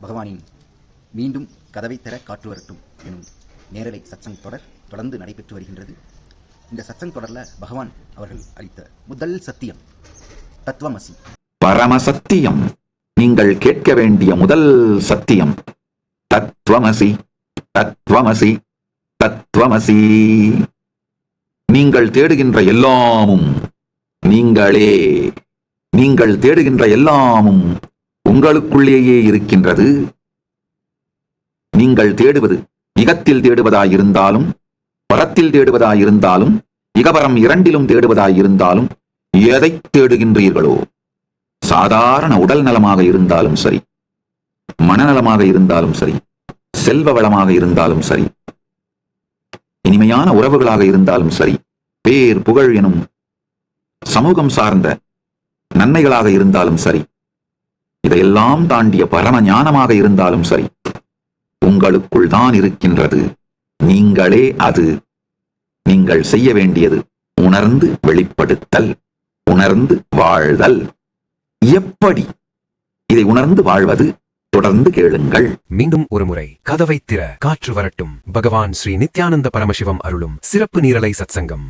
பகவானின் மீண்டும் கதவை திற காற்று வரட்டும் எனும் நேரலை சத்சங் தொடர் தொடர்ந்து நடைபெற்று வருகின்றது. இந்த சத்சங் தொடரில் பகவான் அவர்கள் அளித்த முதல் சத்தியம் தத்துவமசி. பரமசத்தியம். நீங்கள் கேட்க வேண்டிய முதல் சத்தியம் தத்துவமசி. தத்துவமசி. தத்துவமசி. நீங்கள் தேடுகின்ற எல்லாமும் நீங்களே. நீங்கள் தேடுகின்ற எல்லாமும் உங்களுக்குள்ளேயே இருக்கின்றது. நீங்கள் தேடுவது இகத்தில் தேடுவதாயிருந்தாலும் பரத்தில் தேடுவதாயிருந்தாலும் இகபரம் இரண்டிலும் தேடுவதாயிருந்தாலும் எதை தேடுகின்றீர்களோ, சாதாரண உடல் நலமாக இருந்தாலும் சரி, மனநலமாக இருந்தாலும் சரி, செல்வ வளமாக இருந்தாலும் சரி, இனிமையான உறவுகளாக இருந்தாலும் சரி, பேர் புகழ் எனும் சமூகம் சார்ந்த நன்மைகளாக இருந்தாலும் சரி, இதையெல்லாம் தாண்டிய பரம ஞானமாக இருந்தாலும் சரி, உங்களுக்குள் தான் இருக்கின்றது. நீங்களே அது. நீங்கள் செய்ய வேண்டியது உணர்ந்து வெளிப்படுத்தல், உணர்ந்து வாழ்தல். எப்படி இதை உணர்ந்து வாழ்வது? தொடர்ந்து கேளுங்கள். மீண்டும் ஒரு முறை கதவை திற காற்று வரட்டும். பகவான் ஸ்ரீ நித்யானந்த பரமசிவம் அருளும் சிறப்பு நீரலை சத்சங்கம்.